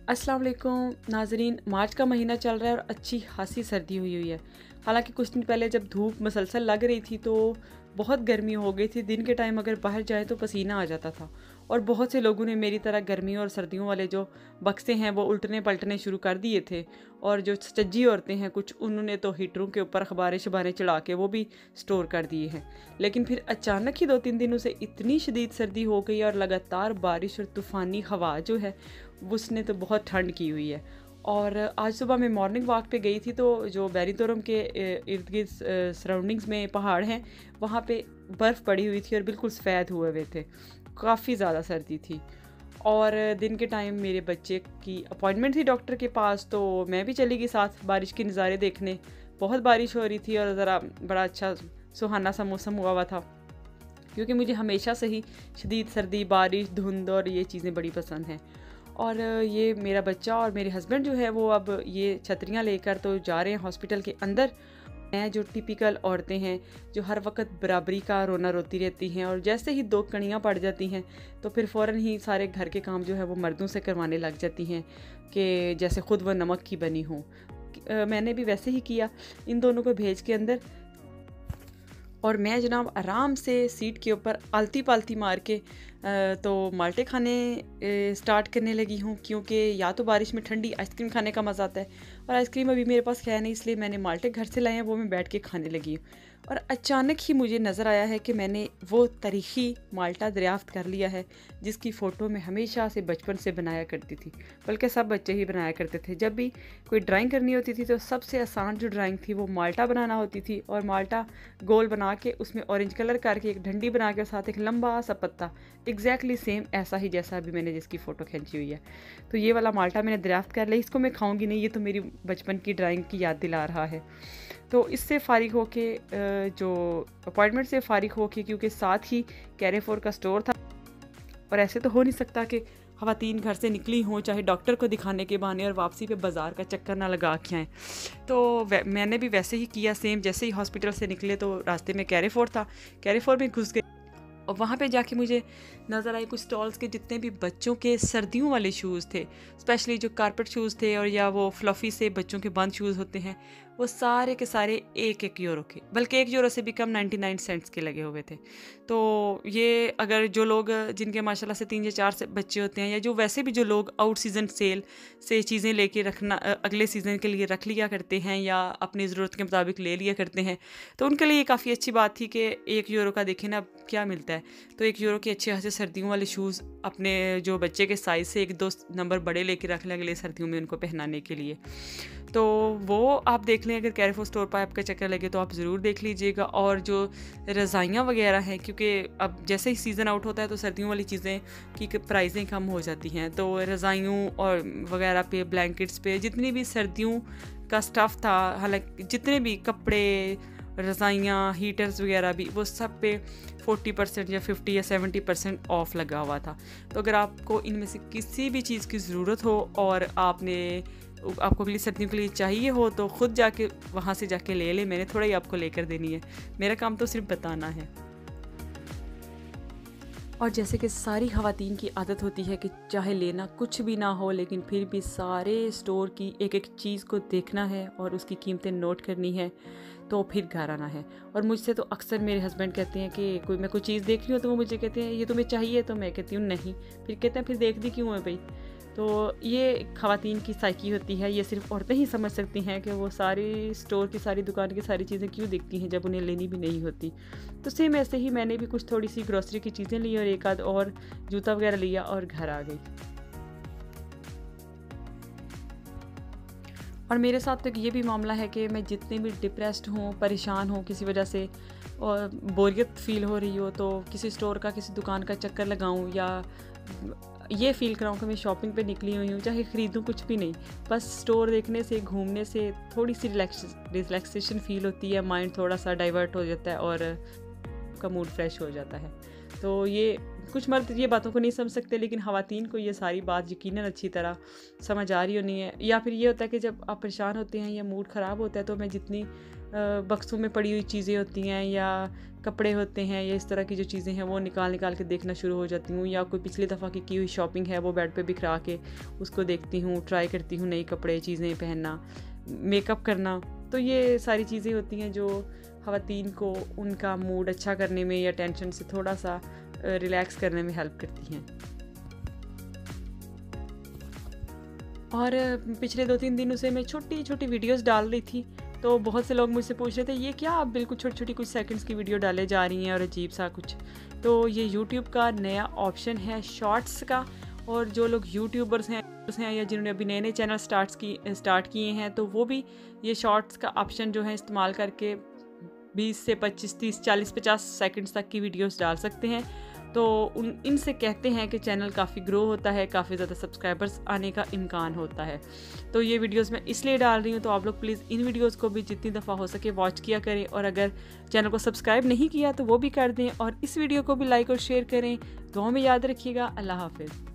अस्सलाम वालेकुम नाजरीन। मार्च का महीना चल रहा है और अच्छी खासी सर्दी हुई हुई है। हालांकि कुछ दिन पहले जब धूप मुसलसल लग रही थी तो बहुत गर्मी हो गई थी। दिन के टाइम अगर बाहर जाए तो पसीना आ जाता था और बहुत से लोगों ने मेरी तरह गर्मियों और सर्दियों वाले जो बक्से हैं वो उल्टने पलटने शुरू कर दिए थे। और जो चज्जी औरतें हैं कुछ, उन्होंने तो हीटरों के ऊपर अखबारें शबारें चढ़ा के वो भी स्टोर कर दिए हैं। लेकिन फिर अचानक ही 2-3 दिनों से इतनी शदीद सर्दी हो गई और लगातार बारिश और तूफ़ानी हवा जो है उसने तो बहुत ठंड की हुई है। और आज सुबह मैं मॉर्निंग वॉक पे गई थी तो जो बैरीतोरम के इर्द गिर्द सराउंडिंग्स में पहाड़ हैं वहाँ पे बर्फ़ पड़ी हुई थी और बिल्कुल सफ़ेद हुए हुए थे। काफ़ी ज़्यादा सर्दी थी और दिन के टाइम मेरे बच्चे की अपॉइंटमेंट थी डॉक्टर के पास, तो मैं भी चली गई साथ बारिश के नज़ारे देखने। बहुत बारिश हो रही थी और ज़रा बड़ा अच्छा सुहाना सा मौसम हुआ हुआ था, क्योंकि मुझे हमेशा से ही शदीद सर्दी, बारिश, धुंध और ये चीज़ें बड़ी पसंद हैं। और ये मेरा बच्चा और मेरे हस्बैंड जो है वो अब ये छतरियाँ लेकर तो जा रहे हैं हॉस्पिटल के अंदर। हैं जो टिपिकल औरतें हैं जो हर वक्त बराबरी का रोना रोती रहती हैं और जैसे ही दो कणियाँ पड़ जाती हैं तो फिर फ़ौरन ही सारे घर के काम जो है वो मर्दों से करवाने लग जाती हैं कि जैसे खुद वो नमक की बनी हो। मैंने भी वैसे ही किया, इन दोनों को भेज के अंदर और मैं जनाब आराम से सीट के ऊपर आलती पालती मार के तो माल्टे खाने स्टार्ट करने लगी हूँ, क्योंकि या तो बारिश में ठंडी आइसक्रीम खाने का मज़ा आता है और आइसक्रीम अभी मेरे पास है नहीं, इसलिए मैंने माल्टे घर से लाए हैं, वो मैं बैठ के खाने लगी हूँ। और अचानक ही मुझे नज़र आया है कि मैंने वो तारीख़ी माल्टा दरियाफ़्त कर लिया है जिसकी फ़ोटो मैं हमेशा से बचपन से बनाया करती थी, बल्कि सब बच्चे ही बनाया करते थे। जब भी कोई ड्राइंग करनी होती थी तो सबसे आसान जो ड्राइंग थी वो माल्टा बनाना होती थी और माल्टा गोल बना के उसमें ऑरेंज कलर करके एक डंडी बना के साथ एक लंबा सा पत्ता, एग्जैक्टली सेम ऐसा ही जैसा अभी मैंने जिसकी फ़ोटो खींची हुई है। तो ये वाला माल्टा मैंने दरियाफ्त कर लिया। इसको मैं खाऊंगी नहीं, ये तो मेरी बचपन की ड्राइंग की याद दिला रहा है। तो इससे फ़ारिग होके जो अपॉइंटमेंट से फ़ारिग होके, क्योंकि साथ ही कैरेफोर का स्टोर था और ऐसे तो हो नहीं सकता कि ख़वातीन घर से निकली हों चाहे डॉक्टर को दिखाने के बहाने और वापसी पे बाज़ार का चक्कर ना लगा के आएँ। तो मैंने भी वैसे ही किया सेम। जैसे ही हॉस्पिटल से निकले तो रास्ते में कैरेफोर था, कैरेफोर में घुस गए और वहाँ पे जाके मुझे नज़र आए कुछ स्टॉल्स के जितने भी बच्चों के सर्दियों वाले शूज़ थे, स्पेशली जो कारपेट शूज़ थे और या वो फ्लफ़ी से बच्चों के बंद शूज़ होते हैं, वो सारे के सारे 1-1 यूरो के, बल्कि 1 यूरो से भी कम 99 सेंट्स के लगे हुए थे। तो ये अगर जो लोग जिनके माशाल्लाह से 3 या 4 से बच्चे होते हैं, या जो वैसे भी जो लोग आउट सीज़न सेल से चीज़ें लेके रखना अगले सीज़न के लिए रख लिया करते हैं या अपनी ज़रूरत के मुताबिक ले लिया करते हैं, तो उनके लिए काफ़ी अच्छी बात थी कि 1 यूरो का देखें ना क्या मिलता है। तो 1 यूरो के अच्छे खासे सर्दियों वाले शूज़ अपने जो बच्चे के साइज़ से 1-2 नंबर बड़े लेके रख लें अगले सर्दियों में उनको पहनाने के लिए। तो वो आप देख लें, अगर कैरेफोर स्टोर पर आपका चक्कर लगे तो आप ज़रूर देख लीजिएगा। और जो रज़ाइयाँ वगैरह हैं, क्योंकि अब जैसे ही सीज़न आउट होता है तो सर्दियों वाली चीज़ें की प्राइसें कम हो जाती हैं, तो रज़ाइयों और वगैरह पे, ब्लैंकेट्स पे, जितनी भी सर्दियों का स्टफ़ था, हालांकि जितने भी कपड़े, रज़ाइयाँ, हीटर्स वगैरह भी, वो सब पे 40% या 50 या 70% ऑफ लगा हुआ था। तो अगर आपको इनमें से किसी भी चीज़ की ज़रूरत हो और आपको अगली सर्दियों के लिए चाहिए हो तो ख़ुद जाके वहाँ से जाके ले लें। मैंने थोड़ा ही आपको लेकर देनी है, मेरा काम तो सिर्फ बताना है। और जैसे कि सारी ख़वातीन की आदत होती है कि चाहे लेना कुछ भी ना हो लेकिन फिर भी सारे स्टोर की एक एक चीज़ को देखना है और उसकी कीमतें नोट करनी है, तो फिर घर आना है। और मुझसे तो अक्सर मेरे हस्बैंड कहते हैं कि मैं कोई चीज़ देख रही हूँ तो वो मुझे कहते हैं ये तुम्हें चाहिए, तो मैं कहती हूँ नहीं। फिर कहते हैं फिर देखती क्यों है भाई। तो ये ख़वातीन की साइकी होती है, ये सिर्फ औरतें ही समझ सकती हैं कि वो सारी स्टोर की, सारी दुकान की सारी चीज़ें क्यों देखती हैं जब उन्हें लेनी भी नहीं होती। तो सेम ऐसे ही मैंने भी कुछ थोड़ी सी ग्रॉसरी की चीज़ें ली और एक आध और जूता वगैरह लिया और घर आ गई। और मेरे साथ तो ये भी मामला है कि मैं जितने भी डिप्रेस्ड हूँ, परेशान हूँ किसी वजह से और बोरियत फ़ील हो रही हो, तो किसी स्टोर का, किसी दुकान का चक्कर लगाऊँ या ये फ़ील कराऊँ कि मैं शॉपिंग पे निकली हुई हूँ, चाहे ख़रीदूँ कुछ भी नहीं, बस स्टोर देखने से, घूमने से थोड़ी सी रिलैक्सेशन फ़ील होती है, माइंड थोड़ा सा डाइवर्ट हो जाता है और का मूड फ्रेश हो जाता है। तो ये कुछ मर्द ये बातों को नहीं समझ सकते, लेकिन ख़वातीन को ये सारी बात यकीनन अच्छी तरह समझ आ रही होनी है। या फिर ये होता है कि जब आप परेशान होते हैं या मूड ख़राब होता है तो मैं जितनी बक्सों में पड़ी हुई चीज़ें होती हैं या कपड़े होते हैं या इस तरह की जो चीज़ें हैं वो निकाल के देखना शुरू हो जाती हूँ, या कोई पिछली दफ़ा की हुई शॉपिंग है वो बेड पे बिखरा के उसको देखती हूँ, ट्राई करती हूँ नई कपड़े चीज़ें पहनना, मेकअप करना। तो ये सारी चीज़ें होती हैं जो ख़वातीन को उनका मूड अच्छा करने में या टेंशन से थोड़ा सा रिलैक्स करने में हेल्प करती हैं। और पिछले 2-3 दिनों से मैं छोटी छोटी वीडियोस डाल रही थी, तो बहुत से लोग मुझसे पूछ रहे थे ये क्या आप बिल्कुल छोटी छोटी कुछ सेकंड्स की वीडियो डाले जा रही हैं और अजीब सा कुछ। तो ये यूट्यूब का नया ऑप्शन है शॉर्ट्स का, और जो लोग यूट्यूबर्स हैं या जिन्होंने अभी नए नए चैनल स्टार्ट किए हैं तो वो भी ये शॉर्ट्स का ऑप्शन जो है इस्तेमाल करके 20 से 25, 30, 40, 50 सेकंड्स तक की वीडियोस डाल सकते हैं। तो इनसे कहते हैं कि चैनल काफ़ी ग्रो होता है, काफ़ी ज़्यादा सब्सक्राइबर्स आने का इम्कान होता है। तो ये वीडियोस मैं इसलिए डाल रही हूँ, तो आप लोग प्लीज़ इन वीडियोस को भी जितनी दफ़ा हो सके वॉच किया करें, और अगर चैनल को सब्सक्राइब नहीं किया तो वो भी कर दें, और इस वीडियो को भी लाइक और शेयर करें। दुआ में याद रखिएगा। अल्लाह हाफिज़।